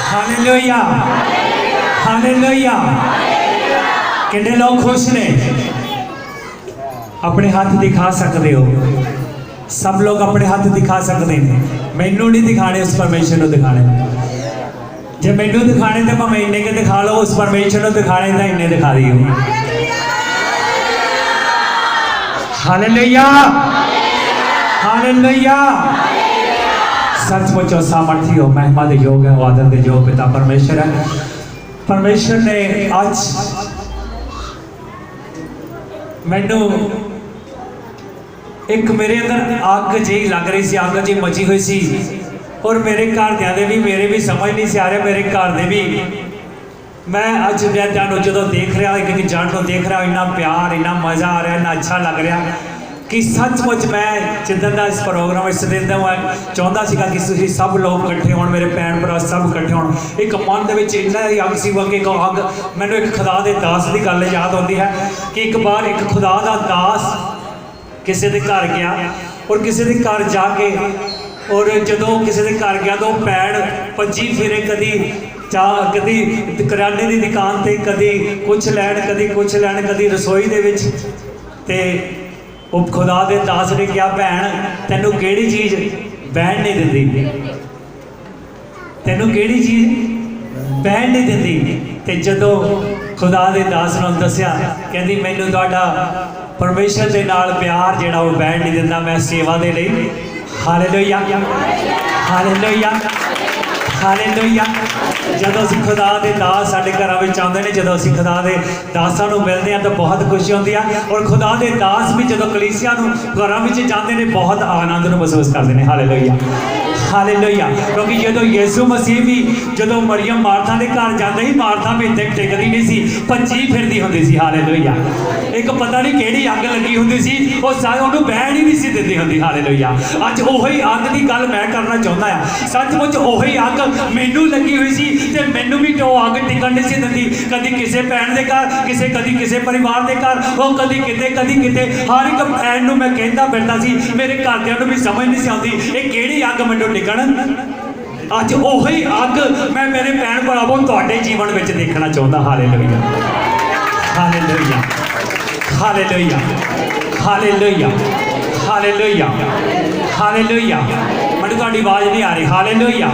Hallelujah hallelujah. कितने लोग खुश ने? अपने हाथ दिखा सकते हो? सब लोग अपने हाथ दिखा सकते हैं। मैनू नहीं दिखाने, उस परमेश्वर को दिखाने। जे मैनू दिखाने तो भावें इन्ने के दिखा लो, उस परमेश्वर को दिखाने तो इन्ने दिखा दियो। Hallelujah hallelujah. सचमुच सामर्थी हो, महिमा दे योग है, आदर दे योग पिता परमेश्वर है। परमेश्वर ने आज मैनू एक मेरे अंदर अग जी लग रही सी, अग जी मची हुई सी, और मेरे घरदियां दे भी, मेरे भी समझ नहीं से आ रहा, मेरे घर दे भी। मैं अज मैं जो देख रहा, एक जन को देख रहा, इन्ना प्यार, इन्ना मज़ा आ रहा, इन्ना अच्छा लग रहा कि सचमुच मैं जिदन का इस प्रोग्राम इस दिन का मैं चाहता सी कि तुसीं सब लोग इकट्ठे हो, मेरे भैन भरा सब इकट्ठे हो। एक मन के इन्ना ही अग सी कि अग, मैनू एक खुदा के दास की गल याद आती है कि एक बार एक खुदा का दास किसी के घर गया, और किसी के घर जाके, और जो किसी के घर गया तो भैन भजी फिरे, कदी चाह, कदी करियाने की दुकान पर, कदी कुछ लैन, कदी कुछ लैन, कदी रसोई दे विच। ते वो खुदा के दास ने कहा, भैन तेनू केड़ी चीज़ बहन नहीं दिंदी, तेनू केड़ी चीज़ बहन नहीं दिंदी। ते जदों खुदा के दास ने दसिया, कहती मैनू तुहाडा परमेश्वर के नाल प्यार जिहड़ा वो बहन नहीं दिंदा, मैं सेवा दे लई। Hallelujah hallelujah hallelujah. जदों असीं खुदा के दास साडे घरां विच आउंदे ने, जदों असीं खुदा के दासां नूं मिलदे हैं तो बहुत खुशी होंदी है, और खुदा के दास भी जदों कलीसिया नूं घरां विच जांदे ने बहुत आनंद नूं महसूस करदे ने। Hallelujah hallelujah. क्योंकि जदों यीशु मसीह भी जदों मरियम मार्था के घर जाते ही, मार्था भी इत्थे टिकदी नहीं सी, भज्जी फिरदी हुंदी सी। हालेलुया। एक पता नहीं किहड़ी अग लगी हुंदी सी, वो सारे उन्होंने बहन ही नहीं सी दिंदी हुंदी। हालेलुया। अज उही अग की गल मैं करना चाहता है। सचमुच उही अग मैनू लगी हुई सी, ते मैनू भी तो अग टिकन नहीं सी दिंदी। कदी किसी भैन के घर, कदी किसी परिवार के घर, वो कदी किते कदी किते, हर एक भैन नूं मैं कहता फिरदा सी, मेरे घरदियां नूं भी समझ नहीं सी आउंदी ये किहड़ी अग मैनू टिकन। अज उही अग मैं मेरे भैन भरावों तुहाडे जीवन में देखना चाहता। Hallelujah hallelujah hallelujah hallelujah hallelujah hallelujah. मैनूं तुहाडी आवाज़ नहीं आ रही। हालेलुया।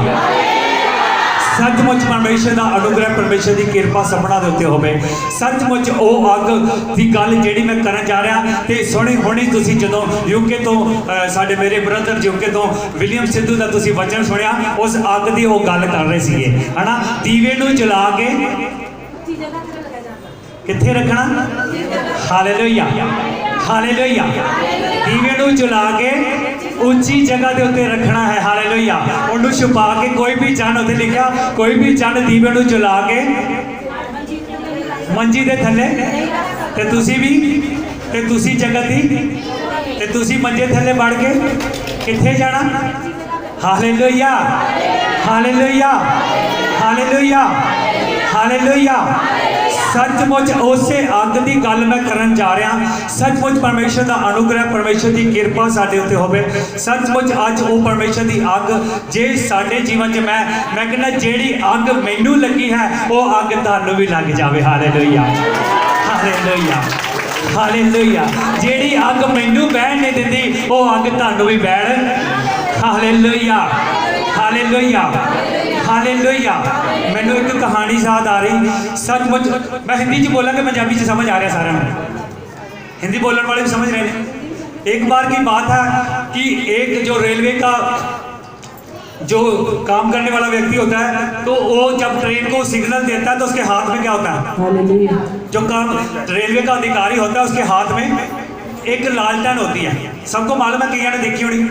सचमुच परमेश्वर का अनुग्रह, परमेश्वर की कृपा सबना के उत्ते होवे। सचमुच वो अग की गल जिहड़ी मैं करन जा रहा, तो सुनी होनी तुसीं जदों यूके तो साडे मेरे ब्रदर यूके तो विलियम सिद्धू का तुसीं वचन सुनिया, उस अग की वो गल कर रहे थे, है ना। दीवे नूं जला के कित्थे रखना? Hallelujah hallelujah. दीवे नूं जला के उच्ची जगह के उत्ते रखना है। हालेलुया। उन्होंने छुपा के, कोई भी जन उत्ते लिखा, कोई भी जन दीवे नूं जला के मंजी दे थल्ले, ते तुसी भी, ते तुसी जगत दी, ते तुसी मंजे थल्ले बढ़ के कित्थे जाना? Hallelujah hallelujah hallelujah hallelujah. सचमुच उस अग की गल मैं करन जा रहा। सचमुच परमेश्वर का अनुग्रह, परमेश्वर की कृपा साडे उत्ते होवे। सचमुच अज वो परमेश्वर की अग जे साडे जीवन च मैं कहना जिहड़ी अग मैनू लगी है, वो अग तुहानू भी लग जाए। Hallelujah hallelujah hallelujah. जिहड़ी अग मैनू बहन नहीं दिंदी, वो अग तुहानू भी बहन। Hallelujah hallelujah hallelujah. मैनू एक कहानी याद आ रही। सचमुच मैं हिंदी च बोलांगा, पंजाबी च समझ आ रहा सारा में, हिंदी बोलने वाले भी समझ रहे हैं। एक बार की बात है कि एक जो रेलवे का जो काम करने वाला व्यक्ति होता है, तो वो जब ट्रेन को सिग्नल देता है तो उसके हाथ में क्या होता है? जो काम रेलवे का अधिकारी होता है उसके हाथ में एक लालटेन होती है। सबको मालूम है, कई ने देखी होनी,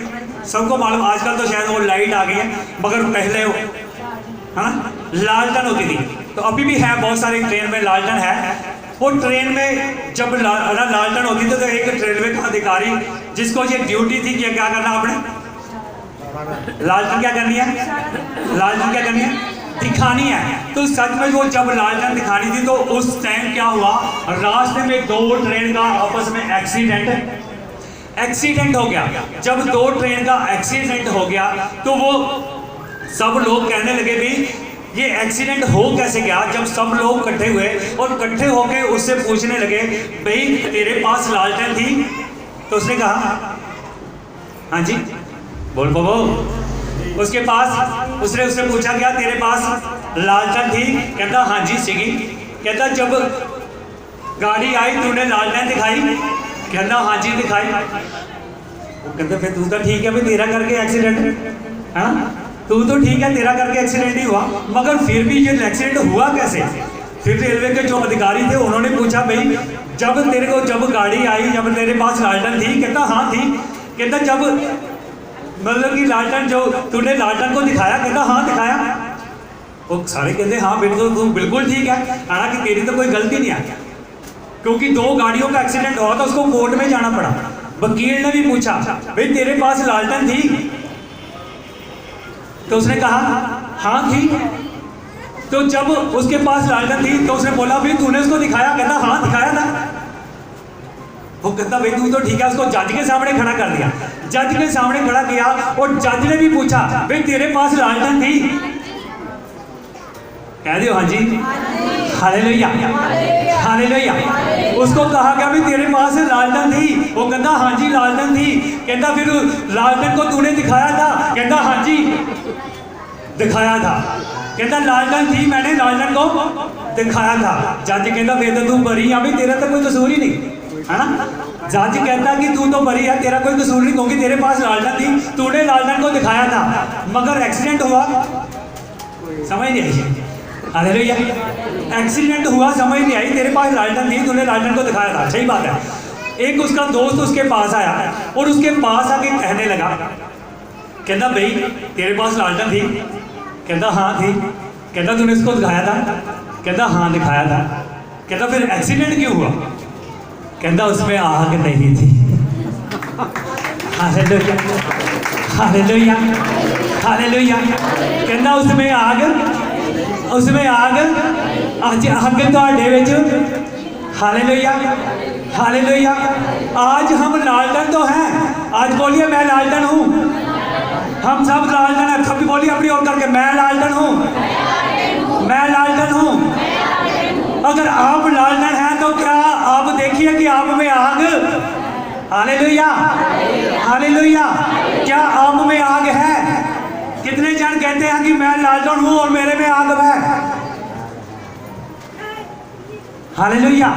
सबको मालूम। आजकल तो शायद वो लाइट आ गई है, मगर पहले वो हाँ लालटेन होती थी। तो अभी भी है, बहुत सारी ट्रेन में लालटेन है। वो ट्रेन में जब लालटेन होती थी, तो एक रेलवे का अधिकारी जिसको ये ड्यूटी थी कि क्या करना, आपने लालटेन क्या करनी है, लालटेन क्या करनी है, दिखानी है। तो सच में वो जब लालटेन दिखानी थी, तो उस टाइम क्या हुआ, रास्ते में दो ट्रेन का आपस में एक्सीडेंट हो गया। जब दो ट्रेन का एक्सीडेंट हो गया, तो वो सब लोग कहने लगे भी ये एक्सीडेंट हो कैसे गया। जब सब लोग इकट्ठे हुए और इकट्ठे होके उससे पूछने लगे भाई तेरे पास लालटेन थी, तो उसने कहा हाँ जी बोल पाओ। उसके पास उसने पूछा क्या तेरे पास लालटेन थी? कहता हाँ जी सीगी। कहता जब गाड़ी आई तूने लालटेन दिखाई? कहता हाँ जी दिखाई। वो कहता फिर तू तो ठीक है भाई तेरा करके एक्सीडेंट है ना, तू तो ठीक है तेरा करके एक्सीडेंट ही हुआ, मगर फिर भी ये एक्सीडेंट हुआ कैसे? फिर रेलवे के जो अधिकारी थे उन्होंने पूछा भाई जब गाड़ी आई जब तेरे पास लालटेन थी? कहता हाँ थी। कहता जब मतलब कि लालटेन जो तूने लालटेन को दिखाया? कहता हाँ दिखाया। वो सारे कहते हाँ बिल्कुल तू बिल्कुल ठीक है, हालांकि तेरी तो कोई गलती नहीं है, क्योंकि दो गाड़ियों का एक्सीडेंट हुआ था, उसको कोर्ट में जाना पड़ा। वकील ने भी पूछा भाई तेरे पास लालटेन थी? तो उसने कहा हाँ थी। तो जब उसके पास लालटेन थी तो उसने बोला भाई तूने उसको दिखाया? कहता हाँ दिखाया था। वो कहता भाई तू तो ठीक है। उसको जज के सामने खड़ा कर दिया, जज के सामने खड़ा किया और जज ने भी पूछा भाई तेरे पास लालटेन थी? कह दियो हाँ जी, हालेलुया हालेलुया। उसको कहा गया भाई तेरे पास लालटेन थी? वो कहता हाँ जी लालटेन थी। कहता फिर लालटेन को तूने दिखाया था? कहता हाँ जी दिखाया था। कहता लालटेन थी, मैंने लालटेन को दिखाया था। जज कहता फिर तो तू बरी है, भाई तेरा तो कोई कसूर ही नहीं है ना। जज कहता कि तू तो बरी है, तेरा कोई कसूर नहीं, क्योंकि तेरे पास लालटेन थी, तूने लालटेन को दिखाया था, मगर एक्सीडेंट हुआ समझ नहीं आई। हालेलुया, एक्सीडेंट हुआ समझ नहीं आई। तेरे पास लालटेन थी, तूने लालटेन को दिखाया था, सही बात है। एक उसका दोस्त उसके पास आया और उसके पास आके कहने लगा, कहता भाई तेरे पास लालटेन थी? कहता हाँ थी। कहता तूने इसको दिखाया था? कहता हाँ दिखाया था। कहता फिर एक्सीडेंट क्यों हुआ? कहता उसमें आग नहीं थी। Hallelujah hallelujah hallelujah. कहता उसमें आग आज आग तुहाडे विच। Hallelujah hallelujah. आज हम लालटेन तो हैं, आज बोलिए मैं लालटेन हूँ। हम सब लालटेन है, कभी बोलिए अपनी ओर करके मैं लालटेन हूँ, मैं लालटेन हूँ। अगर आप लालटेन हैं तो क्या आप देखिए कि आप में आग। Hallelujah hallelujah. क्या आप में आग है? कितने जन कहते हैं कि मैं लालटेन हूँ और मेरे में आग है? हालेलुया।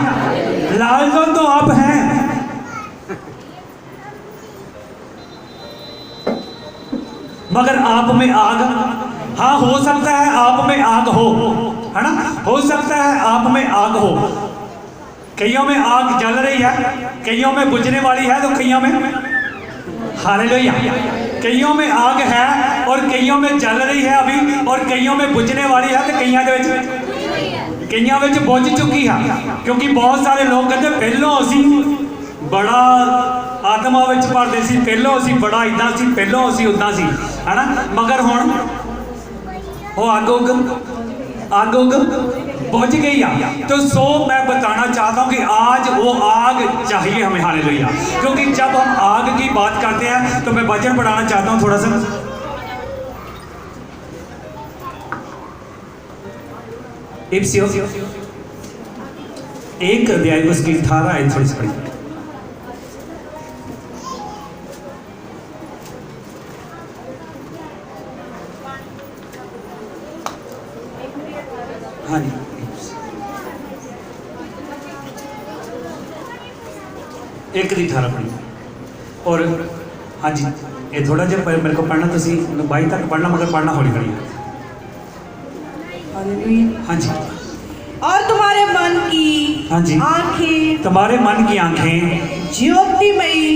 लालटेन तो आप हैं, मगर आप में आग। हाँ हो सकता है आप में आग हो, है ना, हो सकता है आप में आग हो। कईयों में आग जल रही है, कईयों में बुझने वाली है, तो कईयों में हालेलुया, कईयों में आग है और कईयों में जल रही है अभी, और कईयों में बुझने वाली है, तो कईयों में बुझ चुकी है। क्योंकि बहुत सारे लोग कहते पहलों असी बड़ा आत्मा विच भरदे सी, पहलों असी बड़ा इदां सी, पहलों असी उदां सी, है ना, मगर हुण वो आग बुझ गई है। तो सो मैं बताना चाहता हूँ कि आज वो आग चाहिए हमें। हालेलुया। क्योंकि जब हम आग की बात करते हैं तो मैं वचन पढ़ाना चाहता हूँ थोड़ा सा। इफिसियों 1 अध्याय उसकी 18 आयत थोड़ी सी पढ़ी। हाँ जी, एक दी 18 पढ़ी। और हाँ जी ये थोड़ा जहा मेरे को पढ़ना, तुम 22 तक पढ़ना, मगर पढ़ना हौली हौली। हाँ जी। और तुम्हारे मन की हाँ जी आंखें, तुम्हारे मन की आंखें ज्योतिमयी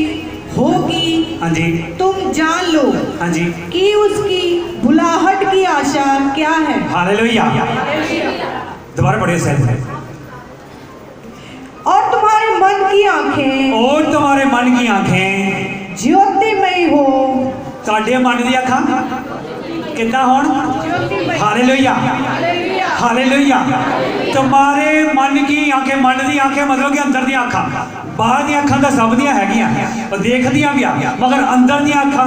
होगी। हाँ जी। तुम जान लो हाँ जी कि उसकी बुलाहट की आशा क्या है। हालेलुया। दोबारा पढ़िए शायद। और तुम्हारे मन की आंखें, और तुम्हारे मन की आंखें ज्योतिमयी हो। साढ़े मन दी अखां कितना होण? Hallelujah hallelujah. तुम्हारे मन की आंखें, मन दी आंखें मतलब कि अंदर दी आंखां, बाहर दी अखां तो सब दियां हैगियां और देखदियां भी आ, मगर अंदर दी अखां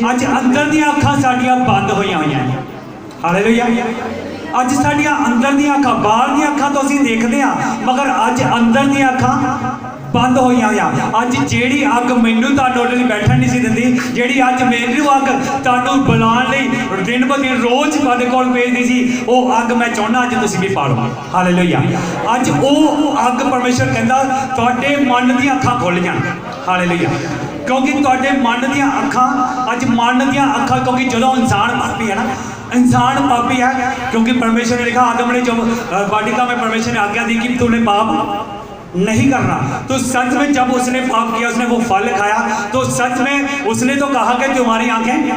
अज अंदर दी अखां साडियां बंद होईयां होईयां ने। हालेलुया। अज साडियां अंदर दी अखां, बाहर दी अखां तो असीं देखदे आ, मगर अज अंदर दी अखां बंद होई होईयां। अज जेड़ी अग मैनू तुहाडे लई बैठण नहीं सी दिंदी, जेड़ी अज मैनू अग तुहानू बुलाउण लई दिन ब दिन रोज तुहाडे कोल भेजदी सी, वो अग मैं चाहुंदा अज तुसीं भी पालो। हालेलुया। अज वो अग परमेश्वर कहंदा तुहाडे मन दी अखां खुल जाण। हालेलुया। क्योंकि तुहाडे मन दी अखां, अज मन दी अखां, क्योंकि जदों इंसान पापी है ना, इंसान पापी है, क्योंकि परमेश्वर ने लिखा आदम ने जो वाटिका में परमेश्वर ने आज्ञा दी कि तूने पाप नहीं करना, तो सच में जब उसने पाप किया, उसने वो फल खाया, तो सच में उसने तो कहा कि तुम्हारी आंखें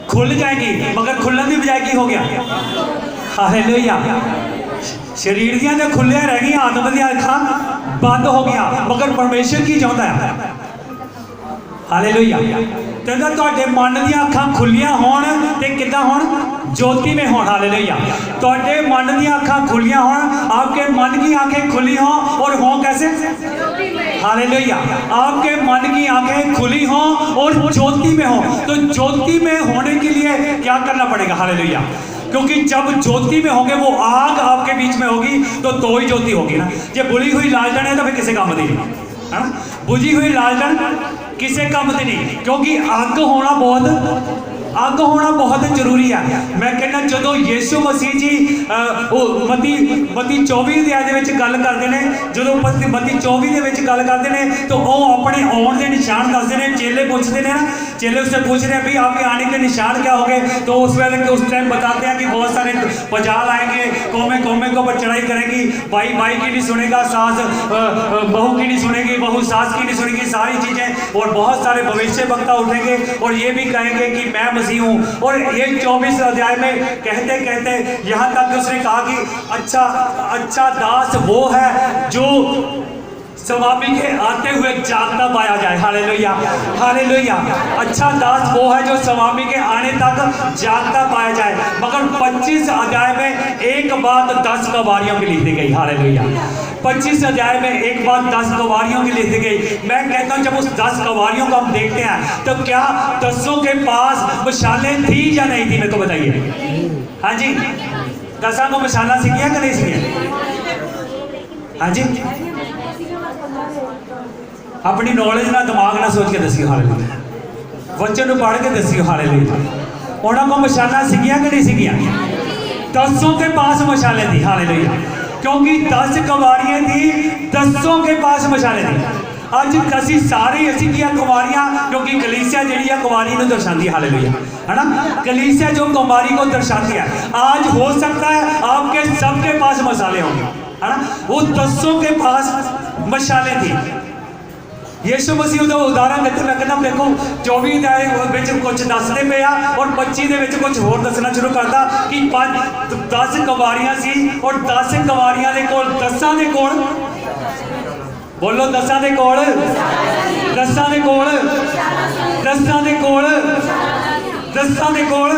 खुल जाएगी, मगर खुलने की बजाय की हो गया? हालेलुया। शरीर दियां तो खुलिया रह गई, आत्मा दी अखां बंद हो गया, मगर परमेश्वर की चाहता है? हालेलुया। कहंदा तुहाडे मन दी अखां खुलियां होण ते किदां होण? ज्योति में होण। हालेलुया। तुहाडे मन दी अखां खुलियां होण, आपके मन की आंखें खुली हों, और हों कैसे? हालेलुया। आपके मन की आंखें खुली हों और ज्योति में हों। तो ज्योति में होने के लिए क्या करना पड़ेगा? हालेलुया। क्योंकि जब ज्योति में होंगे, वो आग आपके बीच में होगी, तो ही ज्योति होगी ना। जब बुझी हुई लालटन है तो फिर किसी काम दी नहीं, है ना। बुझी हुई लालटन किसी काम की नहीं, क्योंकि अग होना बहुत जरूरी है। मैं कहना जो यीशु मसीह जी मती 24 अध्याय गल करते हैं, जो मती 24 गल करते हैं, तो वह अपने आने के निशान दसते हैं। चेले पूछते हैं ना, चेले उससे पूछ रहे हैं भी आपके आने के निशान क्या हो गए, तो उस टाइम बताते हैं कि बहुत सारे पजाल आएंगे, कौमें को ऊपर चढ़ाई करेंगी, भाई की नहीं सुनेगा, सास बहू की नहीं सुनेगी, बहू सास की नहीं सुनेगी, सारी चीज़ें, और बहुत सारे भविष्य वक्ता उठेंगे और ये भी कहेंगे कि मैं मसीह हूँ। और ये 24 अध्याय में कहते कहते यहाँ तक कि उसने कहा कि अच्छा दास वो है जो स्वामी के आते हुए जागता पाया जाए। हालेलुया। हालेलुया। अच्छा दास वो है जो स्वामी के आने तक जागता पाया जाए। मगर 25 अध्याय में एक बात 10 गवारियों की लिख दी गई। हालेलुया। 25 अध्याय में एक बात 10 गवारियों की लिख दी गई। मैं कहता हूँ जब उस 10 गवारियों को हम देखते हैं, तो क्या 10 के पास मशालें थी या नहीं थी? मेरे को बताइए। हाँ जी, 10 को मशाला सीखिया कि नहीं सीखिया? हाँ जी, अपनी नॉलेज ना, दिमाग ना सोच के दसियो। हालेलुया। वचन पढ़ के दसियो। हालेलुया। उन्होंने को मशाला सीखिया कि नहीं सीखिया? 10 के पास मशाले थी। हालेलुया। क्योंकि 10 गवारियां थी, 10 के पास मशाले थी। अज असी सारे असी की कुमारियां, क्योंकि कलीसिया जी कुमारी को दर्शाती है। हालेलुया। है ना, कलीसिया जो कुमारी को दर्शाती है। आज हो सकता है आपके सबके पास मसाले होंगे, है ना। वो 10 के पास मशाले थी। यीशु मसीह का उदाहरण देते मैं कहना देखो 24 अध्याय कुछ दसते पे आ, और 25 कुछ होर दसना शुरू करता कि 10 गवारियां सी, और 10 गवारियां दे कोल 10 दे कोल बोलो 10 दे कोल 10 दे कोल 10 दे कोल 10 दे कोल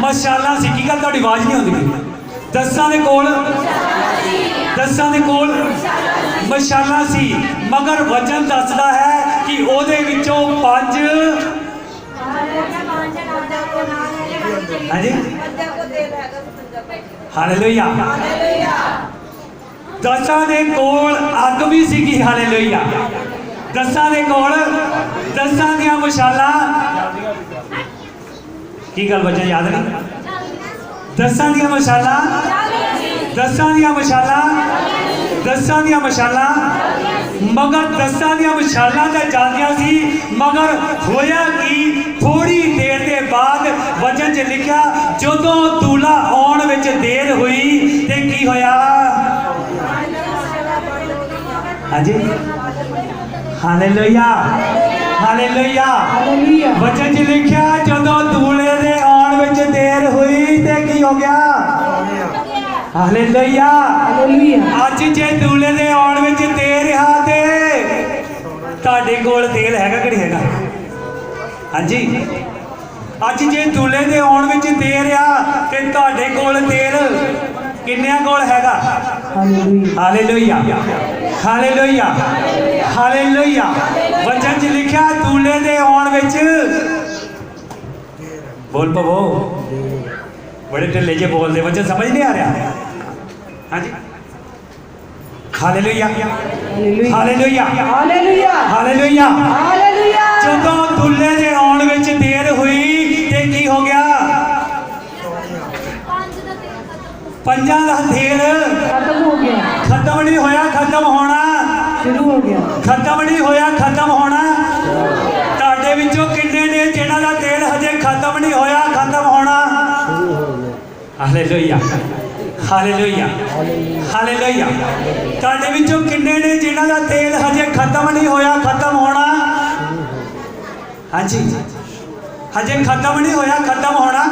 मशाला सी। की गल तुहाडी आवाज नहीं आउंदी? 10 दे कोल 10 दे कोल मशाला सी, मगर वचन दसदा है कि ओदे विचों 5 हाँ जी। हालेलुया। 10 दे कोल अग भी सीगी। हालेलुया। 10 दे कोल 10 दियां मशाला। की गल बच्चे याद नहीं? 10 दियां मशाला 10 दियां मशाला 10 दियां मशाला, मगर 10 दियां मशाला तो जादियां सी, मगर होया कि थोड़ी देर के बाद वचन च लिखा जदों दूल्हा आउण विच देर हुई ते की होया? हाँ जी। हालेलुया। हालेलुया। वचन च लिखा जदों दूल्हे दे आउण विच देर हुई ते की हो गया? हालेलुया। अज जे दूल्हे दे आउण विच देर आ ते तुहाडे कोल तेल हैगा कि नहीं हैगा? हाँ जी। अज जे दूल्हे दे आउण विच देर आ ते तुहाडे कोल तेल ਕਿੰਨਿਆਂ ਕੋਲ ਹੈਗਾ? Hallelujah hallelujah hallelujah hallelujah. ਵਚਨ 'ਚ ਲਿਖਿਆ ਦੂਲੇ ਦੇ ਆਉਣ ਵਿੱਚ ਬੋਲ ਪਵੋ ਬੜੇ ਢਿੱਲੇ ਜਿਹੇ ਬੋਲਦੇ, ਵਚਨ ਸਮਝ ਨਹੀਂ ਆ ਰਿਹਾ। ਹਾਂਜੀ hallelujah hallelujah hallelujah hallelujah. Hallelujah. ਜਦੋਂ ਦੁੱਲੇ ਦੇ ਆਉਣ ਵਿੱਚ ਦੇਰ ਹੋਈ ਤੇ ਕੀ ਹੋ ਗਿਆ? ਪੰਜਾਂ ਦਾ ਤੇਲ ਖਤਮ ਹੋ ਗਿਆ, ਖਤਮ ਨਹੀਂ ਹੋਇਆ, ਖਤਮ ਹੋਣਾ। ਸ਼ੁਰੂ ਹੋ ਗਿਆ। ਖਤਮ ਨਹੀਂ ਹੋਇਆ, ਖਤਮ ਹੋਣਾ। ਤੁਹਾਡੇ ਵਿੱਚੋਂ ਕਿੰਨੇ ਨੇ ਜਿਨ੍ਹਾਂ ਦਾ ਤੇਲ ਹਜੇ ਖਤਮ ਨਹੀਂ ਹੋਇਆ, ਖਤਮ ਹੋਣਾ? Hallelujah hallelujah hallelujah. ਤੁਹਾਡੇ ਵਿੱਚੋਂ ਕਿੰਨੇ ਨੇ ਜਿਨ੍ਹਾਂ ਦਾ ਤੇਲ ਹਜੇ ਖਤਮ ਨਹੀਂ ਹੋਇਆ, ਖਤਮ ਹੋਣਾ? ਹਾਂਜੀ ਹਜੇ ਖਤਮ ਨਹੀਂ ਹੋਇਆ, ਖਤਮ ਹੋਣਾ।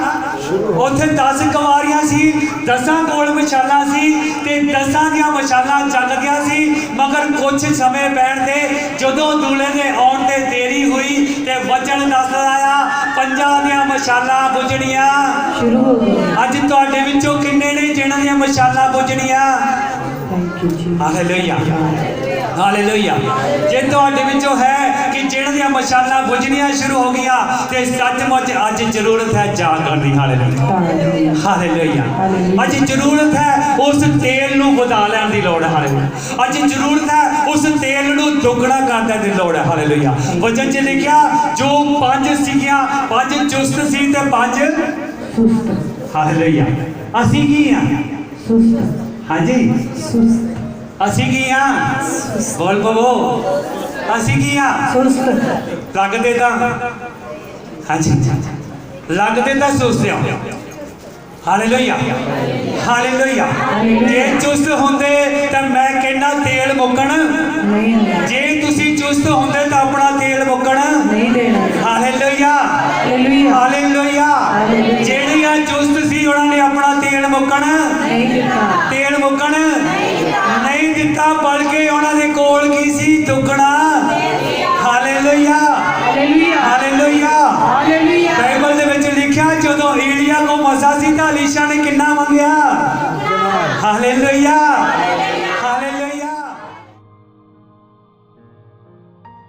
ਉੱਥੇ 10 ਕੁਵਾਰੀਆਂ ਸੀ, 10 ਕੋਲ ਮਸ਼ਾਲਾਂ ਸੀ ਤੇ 10 ਦੀਆਂ ਮਸ਼ਾਲਾਂ ਚੱਲਦੀਆਂ ਸੀ। ਮਗਰ ਕੁਝ ਸਮੇਂ ਪੈਣ ਤੇ ਜਦੋਂ ਦੂਲੇ ਦੇ ਆਉਣ ਤੇ ਦੇਰੀ ਹੋਈ ਤੇ ਵਚਨ ਦੱਸਦਾ ਆ 5 ਦੀਆਂ ਮਸ਼ਾਲਾਂ ਬੁਝਣੀਆਂ ਸ਼ੁਰੂ ਹੋ ਗਿਆ। ਅੱਜ ਤੁਹਾਡੇ ਵਿੱਚੋਂ ਕਿੰਨੇ ਨੇ ਜਿਨ੍ਹਾਂ ਦੀਆਂ ਮਸ਼ਾਲਾਂ ਬੁਝਣੀਆਂ? ਥੈਂਕ ਯੂ ਜੀ। Hallelujah hallelujah. ਜੇ ਤੁਹਾਡੇ ਵਿੱਚੋਂ ਹੈ ਕਿ ਜਿਹਨਾਂ ਦੀਆਂ ਮਸ਼ਾਲਾਂ ਬੁਝਣੀਆਂ ਸ਼ੁਰੂ ਹੋ ਗਈਆਂ ਤੇ ਸੱਚਮੁੱਚ ਅੱਜ ਜ਼ਰੂਰਤ ਹੈ ਜਾਗਣ ਦੀ। Hallelujah hallelujah. ਅੱਜ ਜ਼ਰੂਰਤ ਹੈ ਉਸ ਤੇਲ ਨੂੰ ਵਧਾ ਲੈਣ ਦੀ ਲੋੜ ਹੈ। ਹਾਲੇਲੂਇਆ। ਅੱਜ ਜ਼ਰੂਰਤ ਹੈ ਉਸ ਤੇਲ ਨੂੰ ਦੁੱਗਣਾ ਕਰਨ ਦੀ ਲੋੜ ਹੈ। ਹਾਲੇਲੂਇਆ। ਵਚਨ 'ਚ ਲਿਖਿਆ ਜੋ 5 ਸੀਗੀਆਂ, 5 ਚੁਸਤ ਸੀ ਤੇ 5 ਸੁਸਤ। ਹਾਲੇਲੂਇਆ। ਅਸੀਂ ਕੀ ਆ? ਸੁਸਤ। ਹਾਂਜੀ ਸੁਸਤ। ਅਸੀਂ ਕੀ ਆ? ਬੋਲ ਪਵੋ ਅਸੀਂ ਕੀ ਆ? ਸੁਸਤ। ਲੱਗਦੇ ਤਾਂ ਹਾਂਜੀ ਲੱਗਦੇ ਤਾਂ ਸੁਸਤ ਆ। Hallelujah hallelujah. ਜੇ ਚੁਸਤ ਹੁੰਦੇ ਤਾਂ ਮੈਂ ਕਹਿੰਦਾ ਤੇਲ ਮੁੱਕਣ ਨਹੀਂ ਹੁੰਦਾ। ਜੇ ਤੁਸੀਂ ਚੁਸਤ ਹੁੰਦੇ ਤਾਂ ਆਪਣਾ ਤੇਲ ਮੁੱਕਣ ਨਹੀਂ ਦੇਣਾ। Hallelujah hallelujah. ਹਾਲੇਲੂਇਆ। ਜਿਹੜੀਆਂ ਚੁਸਤ ਸੀ ਉਹਨਾਂ ਨੇ ਆਪਣਾ ਤੇਲ ਮੁੱਕਣ ਨਹੀਂ ਦਿੱਤਾ। ਤੇਲ ਮੁੱਕਣ ਨਹੀਂ ਦਿੱਤਾ, ਬਲਕਿ ਉਹਨਾਂ ਦੇ ਕੋਲ ਕੀ ਸੀ? ਦੁੱਗਣਾ। Hallelujah hallelujah hallelujah. Hallelujah. Bible ਦੇ ਵਿੱਚ ਲਿਖਿਆ ਜਦੋਂ ਏਲੀਆ ਕੋ ਮਸਾ ਸੀ ਤਾਂ ਅਲੀਸ਼ਾ ਨੇ ਕਿੰਨਾ ਮੰਗਿਆ? ਹਾਲੇਲੂਇਆ